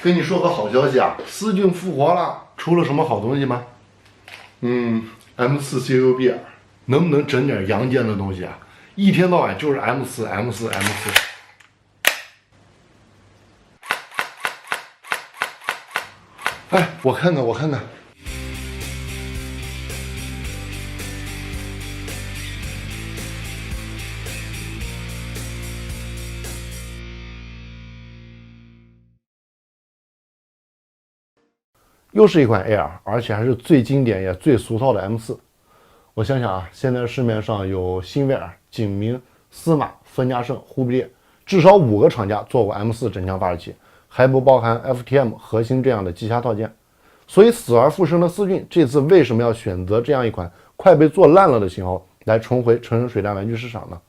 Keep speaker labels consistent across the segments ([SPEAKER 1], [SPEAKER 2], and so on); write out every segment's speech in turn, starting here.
[SPEAKER 1] 跟你说个好消息啊，思骏复活了，出了什么好东西吗？M4 CUBR 能不能整点阳间的东西啊？一天到晚就是 M4。哎，我看看。又是一款 Air， 而且还是最经典也最俗套的 M4。我想想啊，现在市面上有新威尔、景明、司马、分家胜、忽必烈，至少5个厂家做过 M4 整枪发射器，还不包含 FTM 核心这样的机匣套件。所以死而复生的思骏这次为什么要选择这样一款快被做烂了的型号来重回成人水弹玩具市场呢？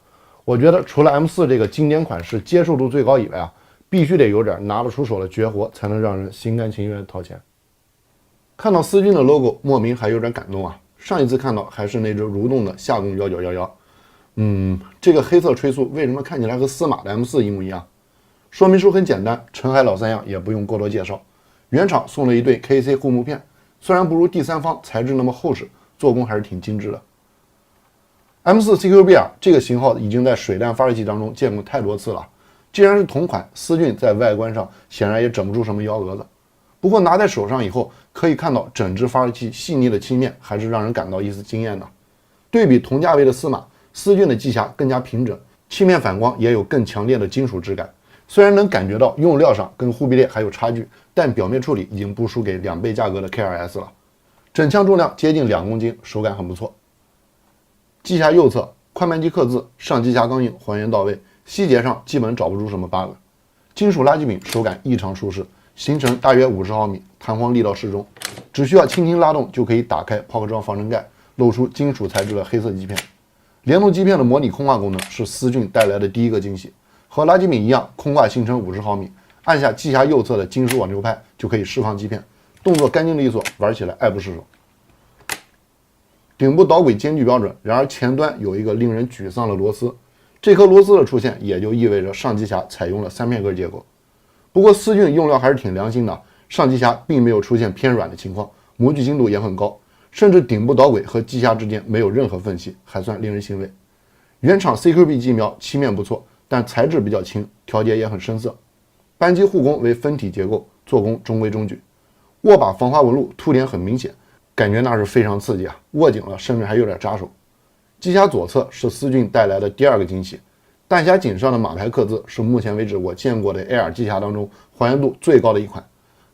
[SPEAKER 1] 我觉得除了 M4 这个经典款式接受度最高以外啊，必须得有点拿得出手的绝活，才能让人心甘情愿掏钱。看到思骏的 logo， 莫名还有点感动啊！上一次看到还是那只蠕动的夏宫1911。这个黑色吹塑为什么看起来和司马的 M4 一模一样？说明书很简单，陈海老三样也不用过多介绍。原厂送了一对 KC 护木片，虽然不如第三方材质那么厚实，做工还是挺精致的。M4 CQBR 这个型号已经在水弹发射器当中见过太多次了，既然是同款，思骏在外观上显然也整不出什么幺蛾子。不过拿在手上以后，可以看到整只发射器细腻的漆面还是让人感到一丝惊艳的。对比同价位的司马，思骏的机匣更加平整，漆面反光也有更强烈的金属质感。虽然能感觉到用料上跟忽必烈还有差距，但表面处理已经不输给2倍价格的 K2S 了。整枪重量接近2公斤，手感很不错。机匣右侧快慢机刻字，上机匣钢印还原到位，细节上基本找不出什么 bug。金属垃圾柄手感异常舒适，行程大约50毫米，弹簧力道适中，只需要轻轻拉动就可以打开抛壳装防尘盖，露出金属材质的黑色基片。联动基片的模拟空挂功能是思骏带来的第一个惊喜，和垃圾柄一样，空挂行程50毫米，按下机匣右侧的金属网球拍就可以释放基片，动作干净利索，玩起来爱不释手。顶部导轨间距标准，然而前端有一个令人沮丧的螺丝，这颗螺丝的出现也就意味着上机匣采用了3片壳结构。不过思骏用料还是挺良心的，上机匣并没有出现偏软的情况，模具精度也很高，甚至顶部导轨和机匣之间没有任何缝隙，还算令人欣慰。原厂 CQB 机瞄漆面不错，但材质比较轻，调节也很生涩。扳机护工为分体结构，做工中规中矩。握把防滑纹路凸点很明显，感觉那是非常刺激啊！握紧了甚至还有点扎手。机匣左侧是思骏带来的第2个惊喜，弹匣颈上的马牌刻字是目前为止我见过的 Air 机匣当中还原度最高的一款。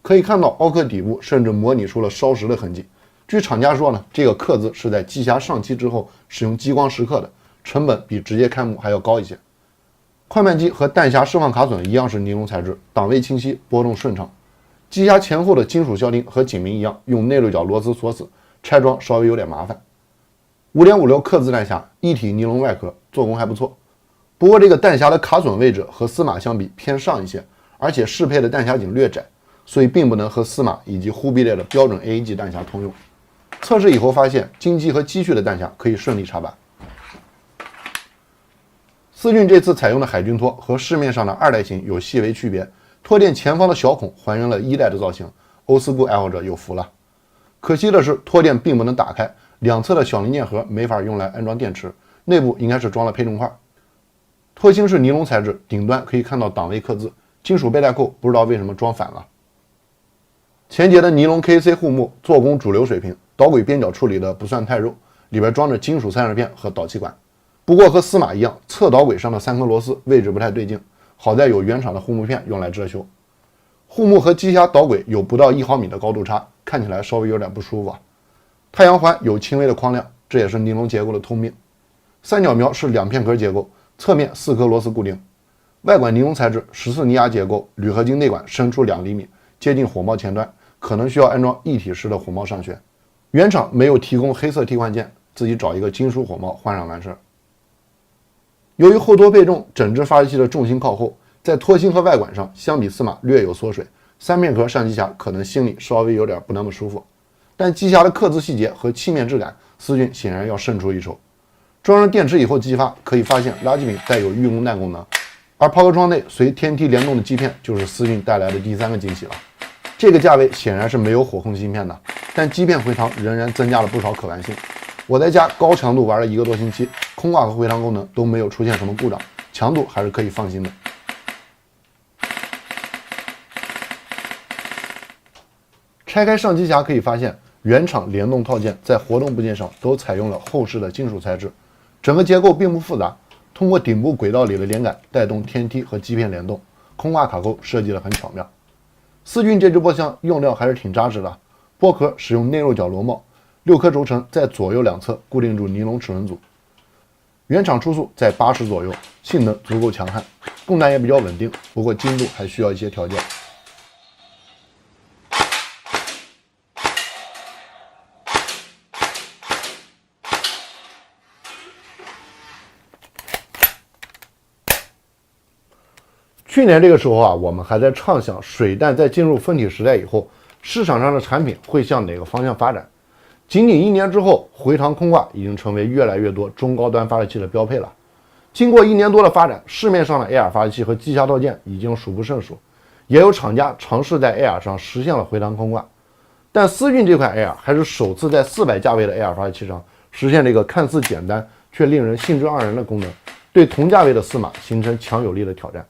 [SPEAKER 1] 可以看到凹刻底部甚至模拟出了烧蚀的痕迹。据厂家说呢，这个刻字是在机匣上漆之后使用激光蚀刻的，成本比直接开模还要高一些。快慢机和弹匣释放卡榫一样是尼龙材质，档位清晰，波动顺畅。机匣前后的金属销钉和景明一样，用内六角螺丝锁死，拆装稍微有点麻烦。5.56刻字弹匣，一体尼龙外壳，做工还不错。不过这个弹匣的卡榫位置和司马相比偏上一些，而且适配的弹匣颈略窄，所以并不能和司马以及忽必烈的标准 AA 级弹匣通用。测试以后发现，京机和机续的弹匣可以顺利插板。思骏这次采用的海军托和市面上的2代型有细微区别，托垫前方的小孔还原了1代的造型，欧斯固爱好者有福了。可惜的是，托垫并不能打开，两侧的小零件盒没法用来安装电池，内部应该是装了配重块。托芯是尼龙材质，顶端可以看到档位刻字，金属背带扣不知道为什么装反了。前节的尼龙 KC 护木做工主流水平，导轨边角处理的不算太肉，里边装着金属散热片和导气管。不过和司马一样，侧导轨上的3颗螺丝位置不太对劲，好在有原厂的护木片用来遮羞。护木和机匣导轨有不到1毫米的高度差，看起来稍微有点不舒服啊。太阳环有轻微的框亮，这也是尼龙结构的通病。三角瞄是2片壳结构，侧面4颗螺丝固定。外管尼龙材质14尼亚结构，铝合金内管伸出2厘米，接近火帽前端，可能需要安装一体式的火帽上旋。原厂没有提供黑色替换件，自己找一个金属火帽换上完事儿。由于后托配重，整只发射器的重心靠后，在托芯和外管上相比司马略有缩水，3片壳上机匣可能心里稍微有点不那么舒服。但机匣的刻字细节和漆面质感，思骏显然要胜出一筹。装上电池以后激发，可以发现垃圾柄带有预供弹功能，而抛壳窗内随天梯联动的基片就是思域带来的第3个惊喜了。这个价位显然是没有火控芯片的，但基片回塘仍然增加了不少可玩性。我在家高强度玩了1个多星期，空挂和回塘功能都没有出现什么故障，强度还是可以放心的。拆开上机匣可以发现，原厂联动套件在活动部件上都采用了厚实的金属材质，整个结构并不复杂，通过顶部轨道里的连杆带动天梯和基片联动，空挂卡钩设计得很巧妙。思骏这只波箱用料还是挺扎实的，波壳使用内肉角螺帽，6颗轴承在左右两侧固定住尼龙齿轮组，原厂初速在80左右，性能足够强悍，供弹也比较稳定，不过精度还需要一些调教。去年这个时候啊，我们还在畅想水弹在进入分体时代以后，市场上的产品会向哪个方向发展。仅仅1年之后，回塘空挂已经成为越来越多中高端发射器的标配了。经过1年多的发展，市面上的 AR 发射器和机匣套件已经数不胜数，也有厂家尝试在 AR 上实现了回塘空挂。但思骏这款 AR 还是首次在400价位的 AR 发射器上实现这个看似简单却令人兴致盎然的功能，对同价位的司马形成强有力的挑战。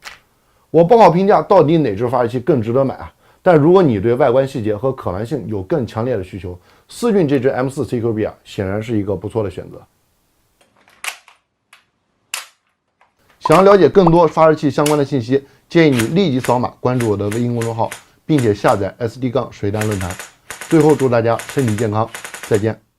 [SPEAKER 1] 我不好评价到底哪只发射器更值得买啊，但如果你对外观细节和可玩性有更强烈的需求，思骏这只 M4 CQB 啊，显然是一个不错的选择。想要了解更多发射器相关的信息，建议你立即扫码关注我的微信公众号，并且下载 SD- 水弹论坛。最后祝大家身体健康，再见。